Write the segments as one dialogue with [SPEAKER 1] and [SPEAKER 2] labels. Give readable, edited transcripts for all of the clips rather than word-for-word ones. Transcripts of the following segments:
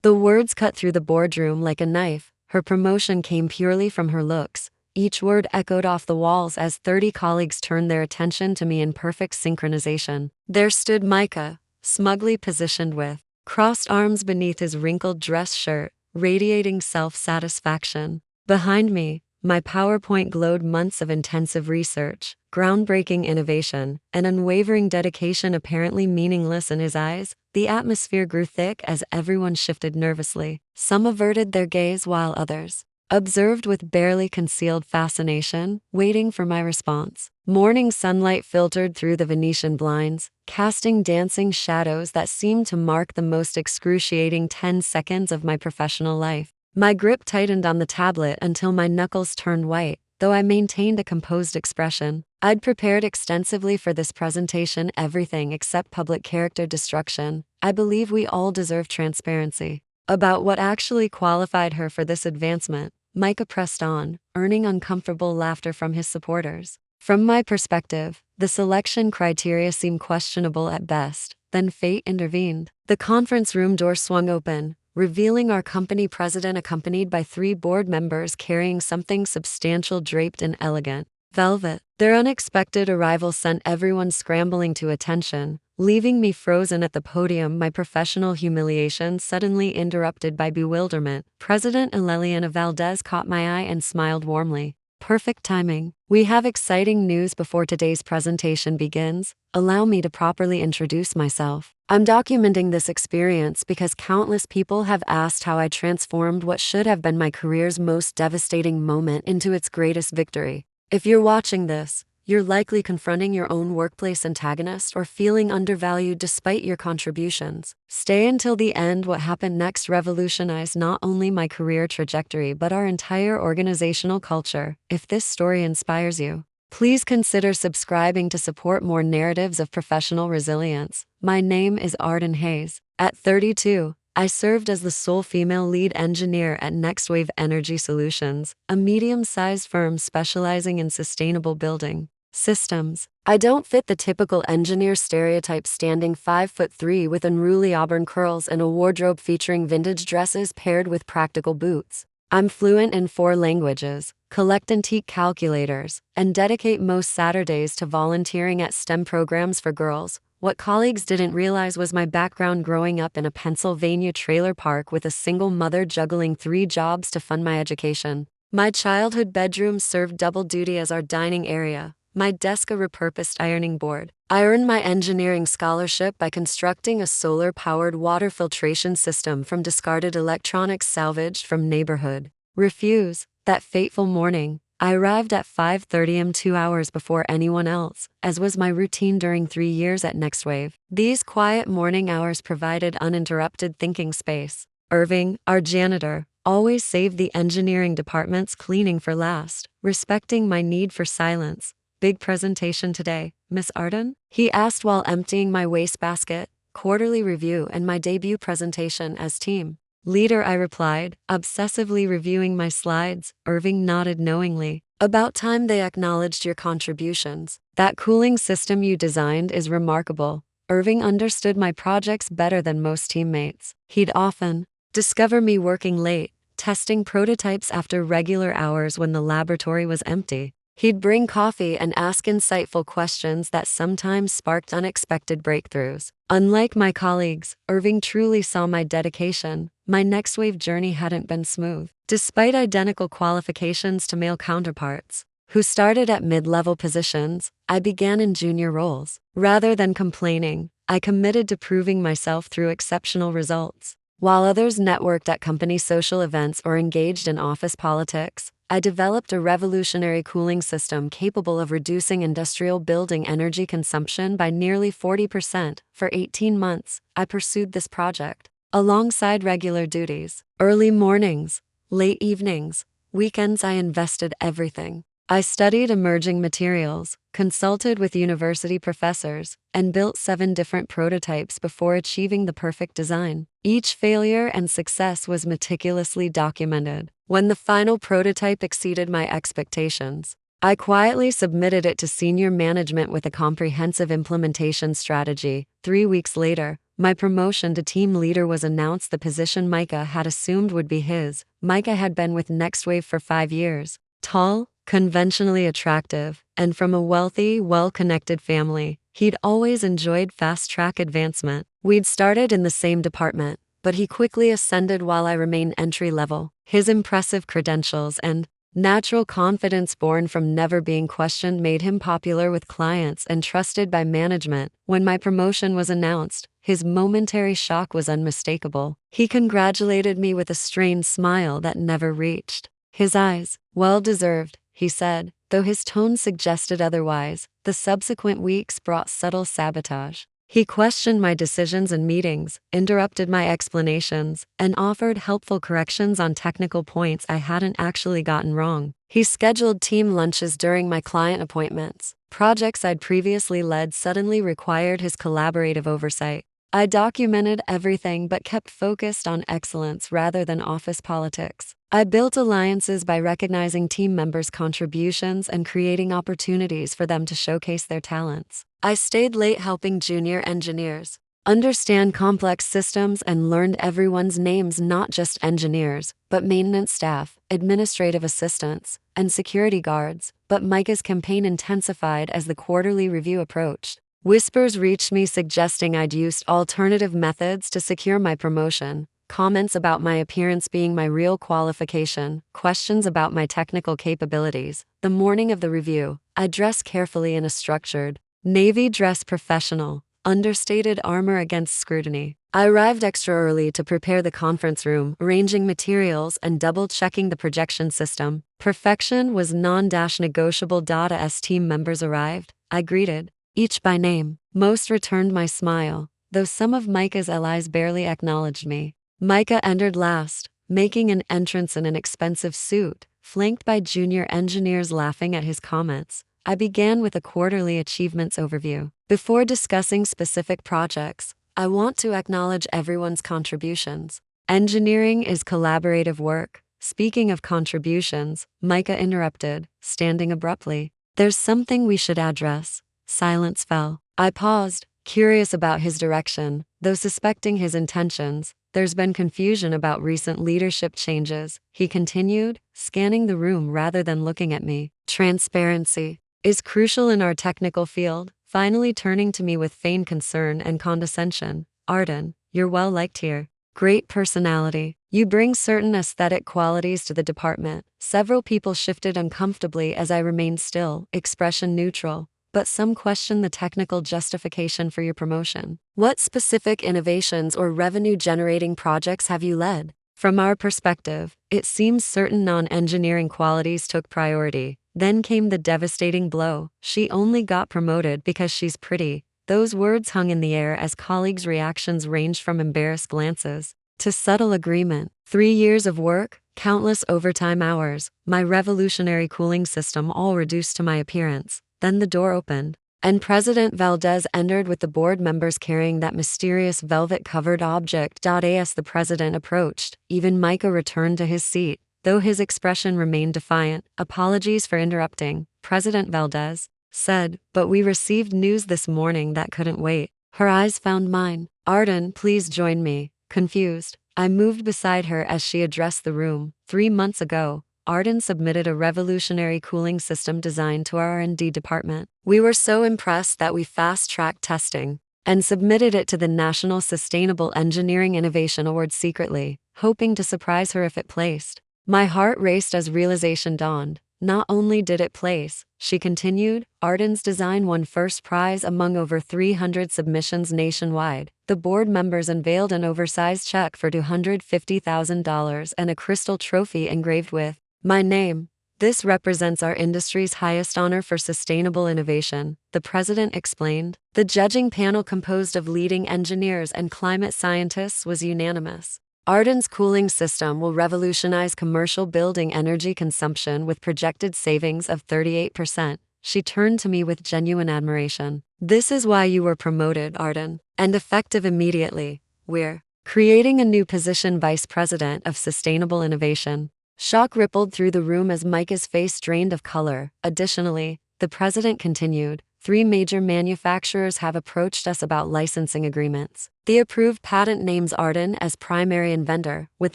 [SPEAKER 1] The words cut through the boardroom like a knife. Her promotion came purely from her looks. Each word echoed off the walls as 30 colleagues turned their attention to me in perfect synchronization. There stood Micah, smugly positioned with crossed arms beneath his wrinkled dress shirt, radiating self-satisfaction. Behind me, my PowerPoint glowed months of intensive research, groundbreaking innovation, and unwavering dedication apparently meaningless in his eyes. The atmosphere grew thick as everyone shifted nervously. Some averted their gaze while others observed with barely concealed fascination, waiting for my response. Morning sunlight filtered through the Venetian blinds, casting dancing shadows that seemed to mark the most excruciating 10 seconds of my professional life. My grip tightened on the tablet until my knuckles turned white, though I maintained a composed expression. I'd prepared extensively for this presentation, everything except public character destruction. I believe we all deserve transparency about what actually qualified her for this advancement. Micah pressed on, earning uncomfortable laughter from his supporters. From my perspective, the selection criteria seemed questionable at best. Then fate intervened. The conference room door swung open, revealing our company president accompanied by 3 board members carrying something substantial draped in elegant velvet. Their unexpected arrival sent everyone scrambling to attention, leaving me frozen at the podium, my professional humiliation suddenly interrupted by bewilderment. President Eleliana Valdez caught my eye and smiled warmly. Perfect timing. We have exciting news before today's presentation begins. Allow me to properly introduce myself. I'm documenting this experience because countless people have asked how I transformed what should have been my career's most devastating moment into its greatest victory. If you're watching this, you're likely confronting your own workplace antagonist or feeling undervalued despite your contributions. Stay until the end. What happened next revolutionized not only my career trajectory but our entire organizational culture. If this story inspires you, please consider subscribing to support more narratives of professional resilience. My name is Arden Hayes. At 32, I served as the sole female lead engineer at NextWave Energy Solutions, a medium-sized firm specializing in sustainable building systems. I don't fit the typical engineer stereotype, standing 5'3" with unruly auburn curls and a wardrobe featuring vintage dresses paired with practical boots. I'm fluent in 4 languages, collect antique calculators, and dedicate most Saturdays to volunteering at STEM programs for girls. What colleagues didn't realize was my background growing up in a Pennsylvania trailer park with a single mother juggling 3 jobs to fund my education. My childhood bedroom served double duty as our dining area, my desk a repurposed ironing board. I earned my engineering scholarship by constructing a solar-powered water filtration system from discarded electronics salvaged from neighborhood refuse. That fateful morning, I arrived at 5:30 am, 2 hours before anyone else, as was my routine during 3 years at NextWave. These quiet morning hours provided uninterrupted thinking space. Irving, our janitor, always saved the engineering department's cleaning for last, respecting my need for silence. Big presentation today, Miss Arden? He asked while emptying my wastebasket. Quarterly review and my debut presentation as team leader, I replied, obsessively reviewing my slides. Irving nodded knowingly. About time they acknowledged your contributions. That cooling system you designed is remarkable. Irving understood my projects better than most teammates. He'd often discover me working late, testing prototypes after regular hours when the laboratory was empty. He'd bring coffee and ask insightful questions that sometimes sparked unexpected breakthroughs. Unlike my colleagues, Irving truly saw my dedication. My NextWave journey hadn't been smooth. Despite identical qualifications to male counterparts, who started at mid-level positions, I began in junior roles. Rather than complaining, I committed to proving myself through exceptional results. While others networked at company social events or engaged in office politics, I developed a revolutionary cooling system capable of reducing industrial building energy consumption by nearly 40%. For 18 months, I pursued this project alongside regular duties. Early mornings, late evenings, weekends, I invested everything. I studied emerging materials, consulted with university professors, and built 7 different prototypes before achieving the perfect design. Each failure and success was meticulously documented. When the final prototype exceeded my expectations, I quietly submitted it to senior management with a comprehensive implementation strategy. 3 weeks later, my promotion to team leader was announced. The position Micah had assumed would be his. Micah had been with NextWave for 5 years. Tall, conventionally attractive, and from a wealthy, well-connected family, he'd always enjoyed fast-track advancement. We'd started in the same department, but he quickly ascended while I remained entry-level. His impressive credentials and natural confidence born from never being questioned made him popular with clients and trusted by management. When my promotion was announced, his momentary shock was unmistakable. He congratulated me with a strained smile that never reached his eyes. "Well deserved," he said, though his tone suggested otherwise. The subsequent weeks brought subtle sabotage. He questioned my decisions and meetings, interrupted my explanations, and offered helpful corrections on technical points I hadn't actually gotten wrong. He scheduled team lunches during my client appointments. Projects I'd previously led suddenly required his collaborative oversight. I documented everything but kept focused on excellence rather than office politics. I built alliances by recognizing team members' contributions and creating opportunities for them to showcase their talents. I stayed late helping junior engineers understand complex systems and learned everyone's names, not just engineers, but maintenance staff, administrative assistants, and security guards. But Micah's campaign intensified as the quarterly review approached. Whispers reached me suggesting I'd used alternative methods to secure my promotion. Comments about my appearance being my real qualification, questions about my technical capabilities. The morning of the review, I dressed carefully in a structured, navy dress professional, understated armor against scrutiny. I arrived extra early to prepare the conference room, arranging materials and double-checking the projection system. Perfection was non-negotiable. As team members arrived, I greeted each by name. Most returned my smile, though some of Micah's allies barely acknowledged me. Micah entered last, making an entrance in an expensive suit, flanked by junior engineers laughing at his comments. I began with a quarterly achievements overview. Before discussing specific projects, I want to acknowledge everyone's contributions. Engineering is collaborative work. Speaking of contributions, Micah interrupted, standing abruptly. "There's something we should address." Silence fell. I paused, curious about his direction, though suspecting his intentions. "There's been confusion about recent leadership changes," he continued, scanning the room rather than looking at me. "Transparency is crucial in our technical field," finally turning to me with feigned concern and condescension. "Arden, you're well liked here. Great personality. You bring certain aesthetic qualities to the department." Several people shifted uncomfortably as I remained still, expression neutral. "But some question the technical justification for your promotion. What specific innovations or revenue-generating projects have you led?" From our perspective, it seems certain non-engineering qualities took priority. Then came the devastating blow. "She only got promoted because she's pretty." Those words hung in the air as colleagues' reactions ranged from embarrassed glances to subtle agreement. 3 years of work, countless overtime hours, my revolutionary cooling system all reduced to my appearance. Then the door opened, and President Valdez entered with the board members carrying that mysterious velvet-covered object. As the president approached, even Micah returned to his seat, though his expression remained defiant. "Apologies for interrupting," President Valdez said, "but we received news this morning that couldn't wait." Her eyes found mine. "Arden, please join me." Confused, I moved beside her as she addressed the room. 3 months ago, Arden submitted a revolutionary cooling system designed to our R&D department. We were so impressed that we fast-tracked testing and submitted it to the National Sustainable Engineering Innovation Award secretly, hoping to surprise her if it placed. My heart raced as realization dawned. Not only did it place, she continued, Arden's design won first prize among over 300 submissions nationwide. The board members unveiled an oversized check for $250,000 and a crystal trophy engraved with my name. "This represents our industry's highest honor for sustainable innovation," the president explained. The judging panel, composed of leading engineers and climate scientists, was unanimous. Arden's cooling system will revolutionize commercial building energy consumption with projected savings of 38%. She turned to me with genuine admiration. "This is why you were promoted, Arden, and effective immediately. We're creating a new position, Vice President of Sustainable Innovation." Shock rippled through the room as Micah's face drained of color. Additionally, the president continued, 3 major manufacturers have approached us about licensing agreements. The approved patent names Arden as primary inventor, with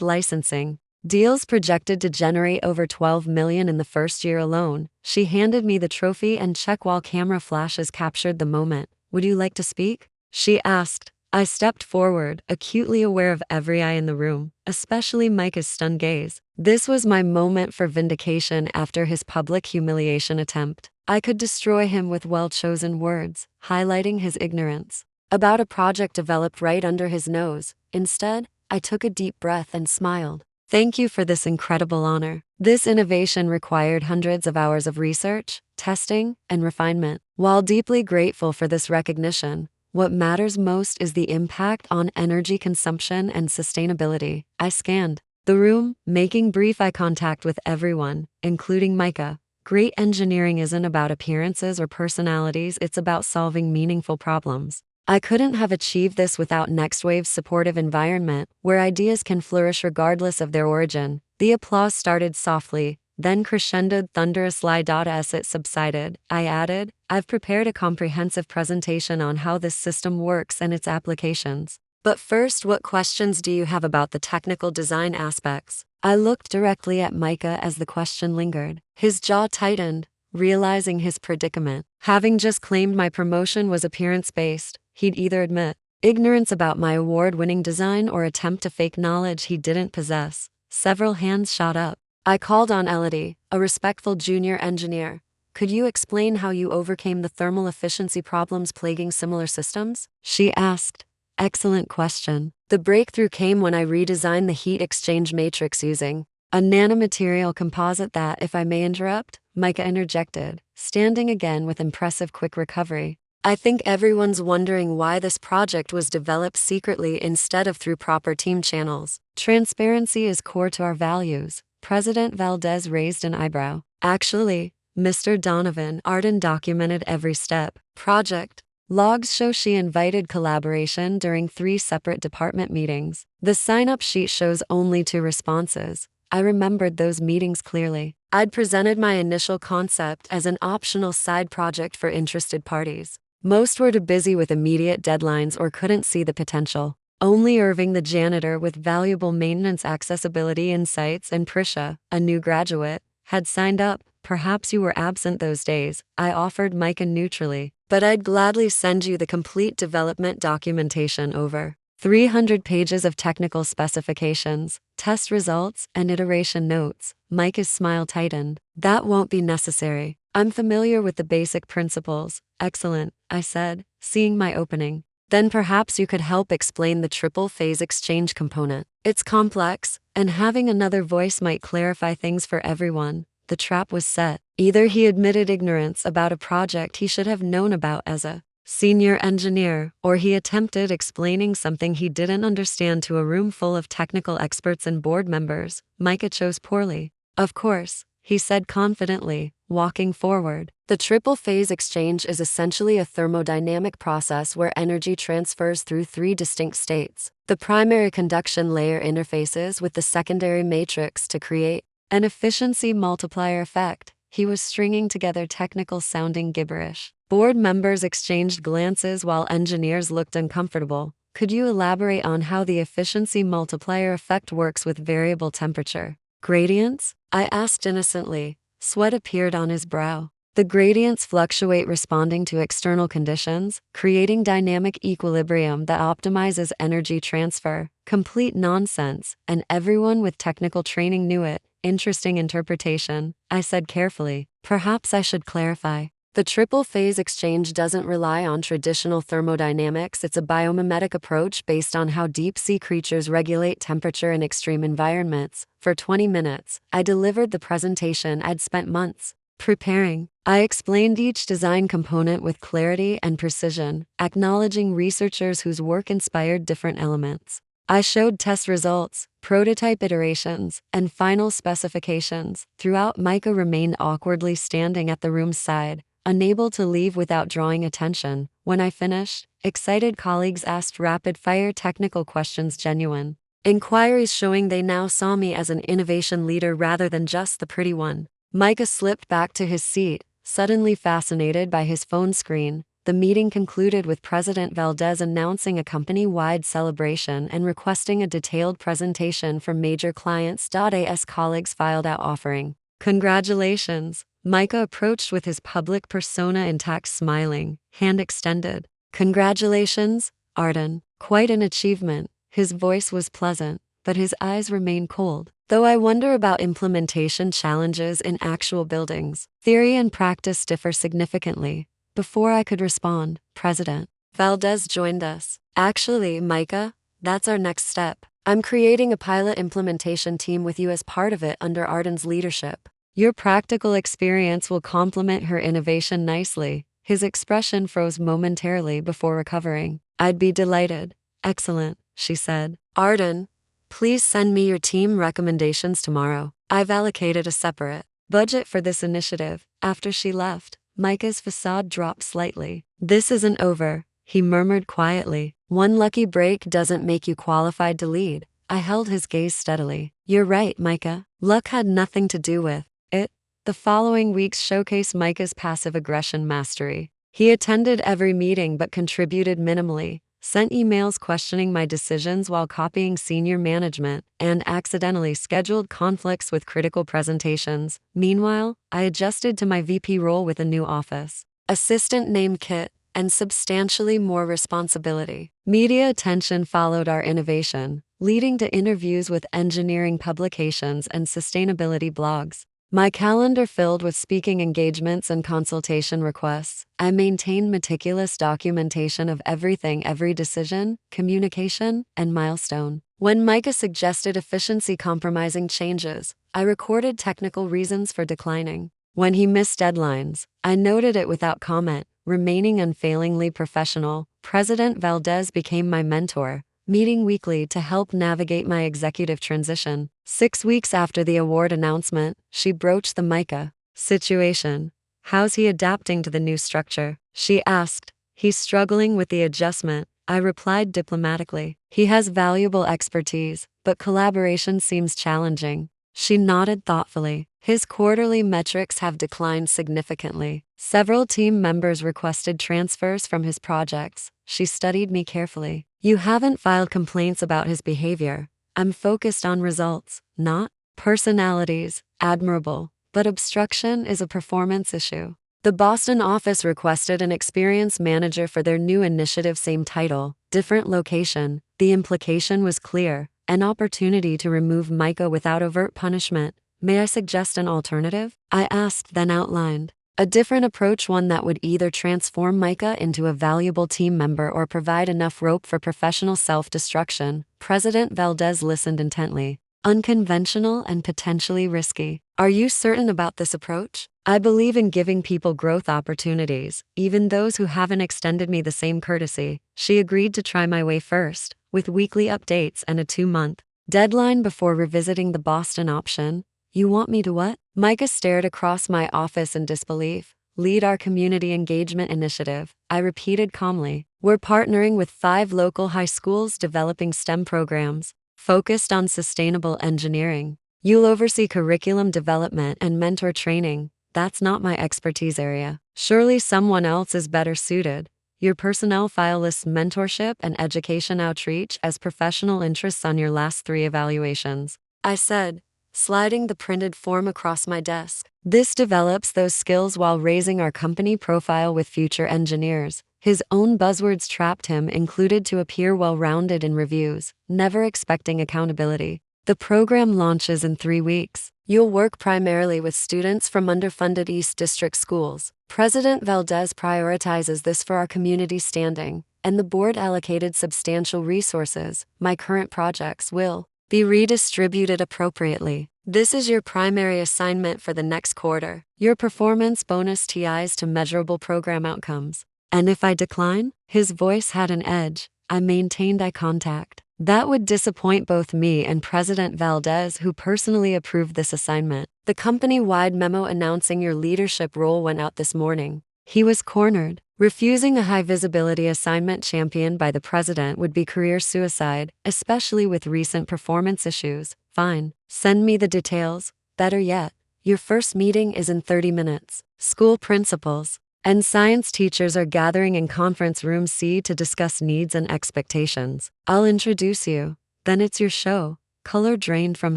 [SPEAKER 1] licensing deals projected to generate over $12 million in the first year alone. She handed me the trophy and check while camera flashes captured the moment. "Would you like to speak?" she asked. I stepped forward, acutely aware of every eye in the room, especially Micah's stunned gaze. This was my moment for vindication after his public humiliation attempt. I could destroy him with well-chosen words, highlighting his ignorance about a project developed right under his nose. Instead, I took a deep breath and smiled. "Thank you for this incredible honor. This innovation required hundreds of hours of research, testing, and refinement. While deeply grateful for this recognition, what matters most is the impact on energy consumption and sustainability." I scanned the room, making brief eye contact with everyone, including Micah. Great engineering isn't about appearances or personalities, it's about solving meaningful problems. I couldn't have achieved this without NextWave's supportive environment, where ideas can flourish regardless of their origin. The applause started softly, then crescendoed thunderously as it subsided. I added, "I've prepared a comprehensive presentation on how this system works and its applications. But first, what questions do you have about the technical design aspects?" I looked directly at Micah as the question lingered. His jaw tightened, realizing his predicament. Having just claimed my promotion was appearance-based, he'd either admit ignorance about my award-winning design or attempt to fake knowledge he didn't possess. Several hands shot up. I called on Elodie, a respectful junior engineer. "Could you explain how you overcame the thermal efficiency problems plaguing similar systems?" she asked. Excellent question. The breakthrough came when I redesigned the heat exchange matrix using a nanomaterial composite that, if I may interrupt, Micah interjected, standing again with impressive quick recovery. "I think everyone's wondering why this project was developed secretly instead of through proper team channels. Transparency is core to our values." President Valdez raised an eyebrow. "Actually, Mr. Donovan, Arden documented every step." Project logs show she invited collaboration during 3 separate department meetings. The sign-up sheet shows only 2 responses. I remembered those meetings clearly. I'd presented my initial concept as an optional side project for interested parties. Most were too busy with immediate deadlines or couldn't see the potential. Only Irving, the janitor with valuable maintenance accessibility insights, and Prisha, a new graduate, had signed up. "Perhaps you were absent those days," I offered Micah neutrally. "But I'd gladly send you the complete development documentation over 300 pages of technical specifications, test results, and iteration notes." Micah's smile tightened. "That won't be necessary. I'm familiar with the basic principles." "Excellent," I said, seeing my opening. "Then perhaps you could help explain the triple phase exchange component. It's complex, and having another voice might clarify things for everyone." The trap was set. Either he admitted ignorance about a project he should have known about as a senior engineer, or he attempted explaining something he didn't understand to a room full of technical experts and board members. Micah chose poorly. "Of course," he said confidently, walking forward. "The triple phase exchange is essentially a thermodynamic process where energy transfers through 3 distinct states. The primary conduction layer interfaces with the secondary matrix to create an efficiency multiplier effect." He was stringing together technical-sounding gibberish. Board members exchanged glances while engineers looked uncomfortable. "Could you elaborate on how the efficiency multiplier effect works with variable temperature gradients?" I asked innocently. Sweat appeared on his brow. "The gradients fluctuate responding to external conditions, creating dynamic equilibrium that optimizes energy transfer." Complete nonsense, and everyone with technical training knew it. "Interesting interpretation," I said carefully. "Perhaps I should clarify. The triple phase exchange doesn't rely on traditional thermodynamics. It's a biomimetic approach based on how deep-sea creatures regulate temperature in extreme environments." For 20 minutes, I delivered the presentation I'd spent months preparing. I explained each design component with clarity and precision, acknowledging researchers whose work inspired different elements. I showed test results, prototype iterations, and final specifications. Throughout, Micah remained awkwardly standing at the room's side, unable to leave without drawing attention. When I finished, excited colleagues asked rapid-fire technical questions, genuine inquiries showing they now saw me as an innovation leader rather than just the pretty one. Micah slipped back to his seat, Suddenly fascinated by his phone screen, the meeting concluded with President Valdez announcing a company-wide celebration and requesting a detailed presentation from major clients. As colleagues filed out offering congratulations, Micah approached with his public persona intact, smiling, hand extended. Congratulations, Arden. Quite an achievement. His voice was pleasant, but his eyes remained cold. Though I wonder about implementation challenges in actual buildings. Theory and practice differ significantly. Before I could respond, President Valdez joined us. Actually, Micah, that's our next step. I'm creating a pilot implementation team with you as part of it under Arden's leadership. Your practical experience will complement her innovation nicely. His expression froze momentarily before recovering. I'd be delighted. Excellent, she said. Arden, please send me your team recommendations tomorrow. I've allocated a separate budget for this initiative. After she left, Micah's facade dropped slightly. This isn't over, he murmured quietly. One lucky break doesn't make you qualified to lead. I held his gaze steadily. You're right, Micah. Luck had nothing to do with it. The following weeks showcased Micah's passive aggression mastery. He attended every meeting but contributed minimally, sent emails questioning my decisions while copying senior management, and accidentally scheduled conflicts with critical presentations. Meanwhile, I adjusted to my VP role with a new office assistant named Kit, and substantially more responsibility. Media attention followed our innovation, leading to interviews with engineering publications and sustainability blogs. My calendar filled with speaking engagements and consultation requests. I maintained meticulous documentation of everything, every decision, communication, and milestone. When Micah suggested efficiency-compromising changes, I recorded technical reasons for declining. When he missed deadlines, I noted it without comment, remaining unfailingly professional. President Valdez became my mentor, meeting weekly to help navigate my executive transition. 6 weeks after the award announcement, she broached the Micah situation. How's he adapting to the new structure? She asked. He's struggling with the adjustment, I replied diplomatically. He has valuable expertise, but collaboration seems challenging. She nodded thoughtfully. His quarterly metrics have declined significantly. Several team members requested transfers from his projects. She studied me carefully. You haven't filed complaints about his behavior. I'm focused on results, not personalities. Admirable, but obstruction is a performance issue. The Boston office requested an experienced manager for their new initiative, same title, different location. The implication was clear, an opportunity to remove Micah without overt punishment. May I suggest an alternative? I asked, then outlined. A different approach, one that would either transform Micah into a valuable team member or provide enough rope for professional self-destruction. President Valdez listened intently. Unconventional and potentially risky. Are you certain about this approach? I believe in giving people growth opportunities, even those who haven't extended me the same courtesy. She agreed to try my way first, with weekly updates and a 2-month deadline before revisiting the Boston option. You want me to what? Micah stared across my office in disbelief. Lead our community engagement initiative, I repeated calmly. We're partnering with 5 local high schools developing STEM programs focused on sustainable engineering. You'll oversee curriculum development and mentor training. That's not my expertise area. Surely someone else is better suited. Your personnel file lists mentorship and education outreach as professional interests on your last 3 evaluations, I said, sliding the printed form across my desk. This develops those skills while raising our company profile with future engineers. His own buzzwords trapped him, included to appear well-rounded in reviews, never expecting accountability. The program launches in 3 weeks. You'll work primarily with students from underfunded East District schools. President Valdez prioritizes this for our community standing, and the board allocated substantial resources. My current projects will be redistributed appropriately. This is your primary assignment for the next quarter. Your performance bonus ties to measurable program outcomes. And if I decline? His voice had an edge. I maintained eye contact. That would disappoint both me and President Valdez, who personally approved this assignment. The company-wide memo announcing your leadership role went out this morning. He was cornered. Refusing a high-visibility assignment championed by the president would be career suicide, especially with recent performance issues. Fine. Send me the details. Better yet, your first meeting is in 30 minutes. School principals and science teachers are gathering in conference room C to discuss needs and expectations. I'll introduce you. Then it's your show. Color drained from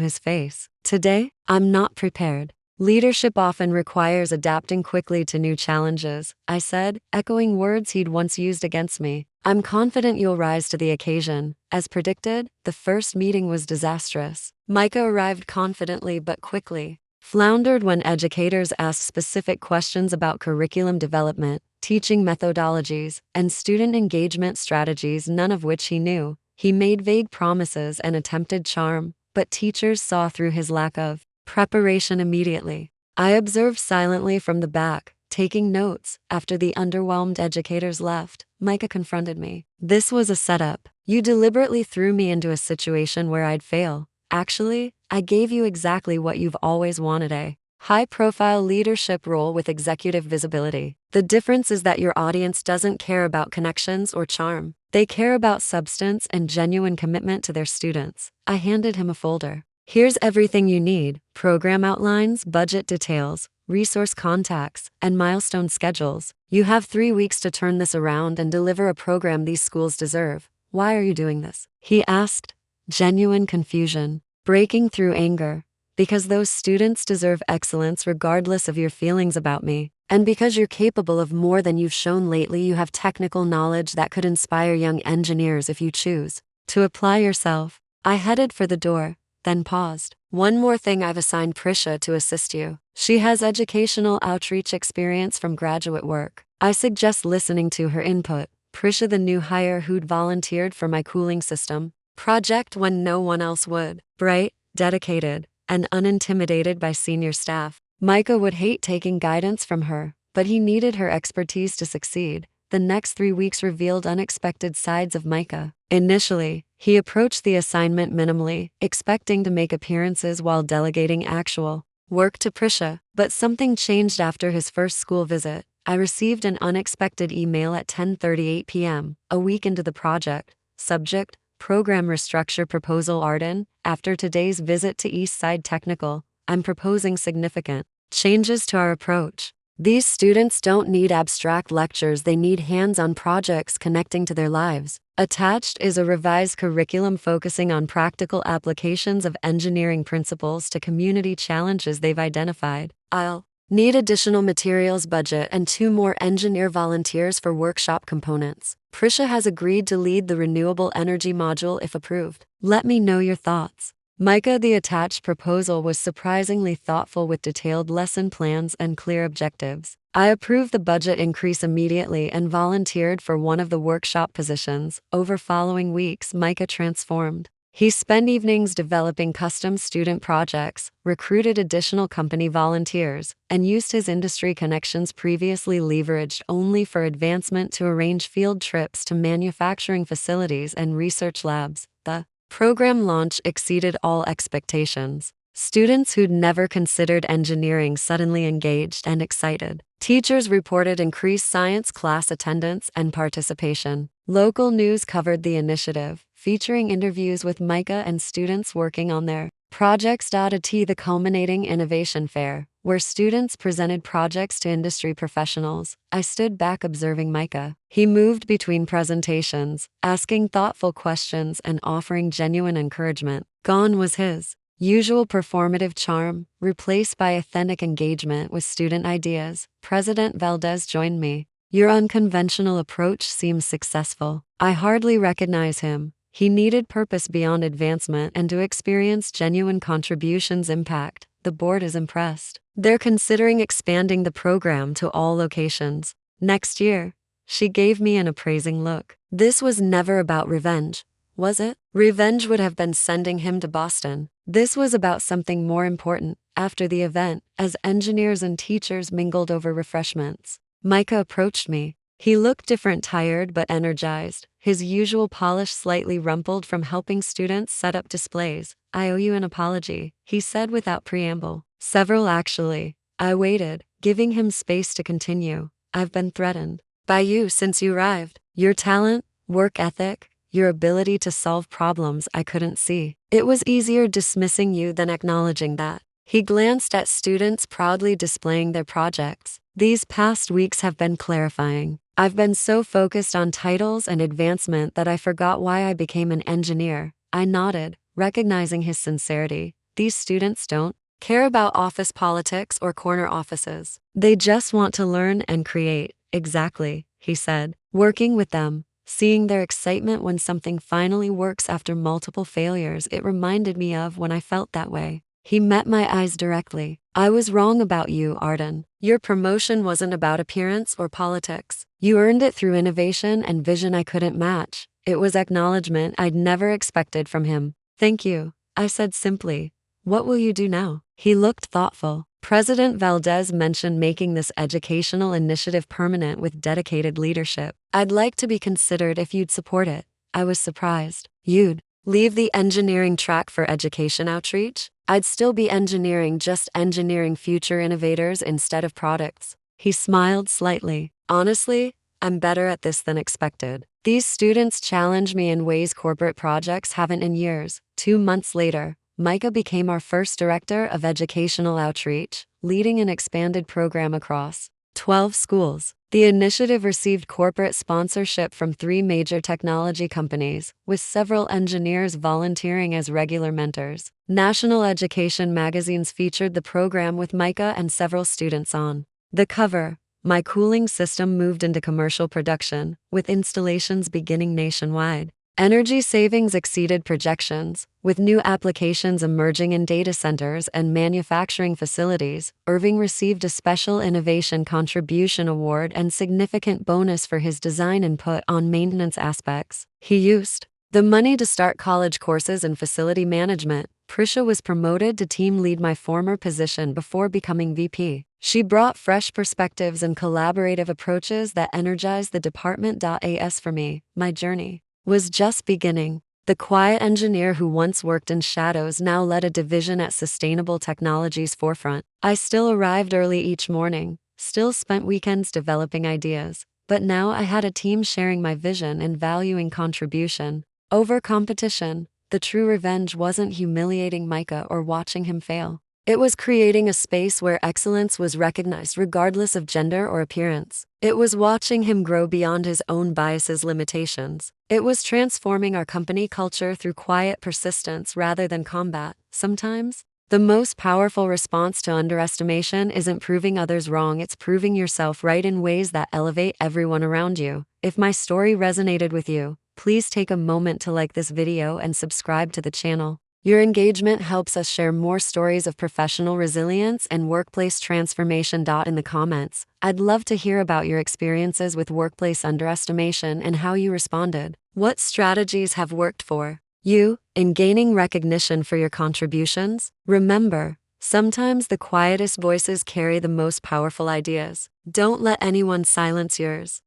[SPEAKER 1] his face. Today, I'm not prepared. Leadership often requires adapting quickly to new challenges, I said, echoing words he'd once used against me. I'm confident you'll rise to the occasion. As predicted, the first meeting was disastrous. Micah arrived confidently but quickly floundered when educators asked specific questions about curriculum development, teaching methodologies, and student engagement strategies, none of which he knew. He made vague promises and attempted charm, but teachers saw through his lack of preparation immediately. I observed silently from the back, taking notes. After the underwhelmed educators left, Micah confronted me. This was a setup. You deliberately threw me into a situation where I'd fail. Actually, I gave you exactly what you've always wanted, a high-profile leadership role with executive visibility. The difference is that your audience doesn't care about connections or charm. They care about substance and genuine commitment to their students. I handed him a folder. Here's everything you need: program outlines, budget details, resource contacts, and milestone schedules. You have 3 weeks to turn this around and deliver a program these schools deserve. Why are you doing this? He asked. Genuine confusion, breaking through anger. Because those students deserve excellence regardless of your feelings about me. And because you're capable of more than you've shown lately, you have technical knowledge that could inspire young engineers if you choose to apply yourself. I headed for the door, then paused. One more thing, I've assigned Prisha to assist you. She has educational outreach experience from graduate work. I suggest listening to her input. Prisha, the new hire who'd volunteered for my cooling system project when no one else would. Bright, dedicated, and unintimidated by senior staff. Micah would hate taking guidance from her, but he needed her expertise to succeed. The next 3 weeks revealed unexpected sides of Micah. Initially, he approached the assignment minimally, expecting to make appearances while delegating actual work to Prisha. But something changed after his first school visit. I received an unexpected email at 10:38 p.m., a week into the project. Subject: Program Restructure Proposal. Arden, after today's visit to Eastside Technical, I'm proposing significant changes to our approach. These students don't need abstract lectures, they need hands-on projects connecting to their lives. Attached is a revised curriculum focusing on practical applications of engineering principles to community challenges they've identified. I'll need additional materials budget and 2 more engineer volunteers for workshop components. Prisha has agreed to lead the renewable energy module if approved. Let me know your thoughts. Micah, the attached proposal was surprisingly thoughtful with detailed lesson plans and clear objectives. I approved the budget increase immediately and volunteered for one of the workshop positions. Over following weeks, Micah transformed. He spent evenings developing custom student projects, recruited additional company volunteers, and used his industry connections previously leveraged only for advancement to arrange field trips to manufacturing facilities and research labs. The program launch exceeded all expectations. Students who'd never considered engineering suddenly engaged and excited. Teachers reported increased science class attendance and participation. Local news covered the initiative, featuring interviews with Micah and students working on their projects. The culminating innovation fair, where students presented projects to industry professionals. I stood back observing Micah. He moved between presentations, asking thoughtful questions and offering genuine encouragement. Gone was his usual performative charm, replaced by authentic engagement with student ideas. President Valdez joined me. Your unconventional approach seems successful. I hardly recognize him. He needed purpose beyond advancement and to experience genuine contributions impact. The board is impressed. They're considering expanding the program to all locations next year. She gave me an appraising look. This was never about revenge, was it? Revenge would have been sending him to Boston. This was about something more important. After the event, as engineers and teachers mingled over refreshments, Micah approached me. He looked different, tired but energized, his usual polish slightly rumpled from helping students set up displays. I owe you an apology, he said without preamble. Several, actually. I waited, giving him space to continue. I've been threatened by you since you arrived. Your talent, work ethic, your ability to solve problems I couldn't see. It was easier dismissing you than acknowledging that. He glanced at students proudly displaying their projects. These past weeks have been clarifying. I've been so focused on titles and advancement that I forgot why I became an engineer. I nodded, recognizing his sincerity. These students don't care about office politics or corner offices. They just want to learn and create. Exactly, he said. Working with them, seeing their excitement when something finally works after multiple failures, it reminded me of when I felt that way. He met my eyes directly. I was wrong about you, Arden. Your promotion wasn't about appearance or politics. You earned it through innovation and vision I couldn't match. It was acknowledgement I'd never expected from him. Thank you, I said simply. What will you do now? He looked thoughtful. President Valdez mentioned making this educational initiative permanent with dedicated leadership. I'd like to be considered if you'd support it. I was surprised. You'd leave the engineering track for education outreach? I'd still be engineering, just engineering future innovators instead of products. He smiled slightly. Honestly, I'm better at this than expected. These students challenge me in ways corporate projects haven't in years. 2 months later, Micah became our first director of educational outreach, leading an expanded program across 12 schools. The initiative received corporate sponsorship from 3 major technology companies, with several engineers volunteering as regular mentors. National education magazines featured the program with Micah and several students on the cover. My cooling system moved into commercial production, with installations beginning nationwide. Energy savings exceeded projections, with new applications emerging in data centers and manufacturing facilities. Irving received a Special Innovation Contribution Award and significant bonus for his design input on maintenance aspects. He used the money to start college courses in facility management. Prisha was promoted to team lead, my former position, before becoming VP. She brought fresh perspectives and collaborative approaches that energized the department. As for me, my journey was just beginning. The quiet engineer who once worked in shadows now led a division at Sustainable Technologies forefront. I still arrived early each morning, still spent weekends developing ideas, but now I had a team sharing my vision and valuing contribution over competition. The true revenge wasn't humiliating Micah or watching him fail. It was creating a space where excellence was recognized regardless of gender or appearance. It was watching him grow beyond his own biases, limitations. It was transforming our company culture through quiet persistence rather than combat. Sometimes, the most powerful response to underestimation isn't proving others wrong, it's proving yourself right in ways that elevate everyone around you. If my story resonated with you, please take a moment to like this video and subscribe to the channel. Your engagement helps us share more stories of professional resilience and workplace transformation. In the comments, I'd love to hear about your experiences with workplace underestimation and how you responded. What strategies have worked for you in gaining recognition for your contributions? Remember, sometimes the quietest voices carry the most powerful ideas. Don't let anyone silence yours.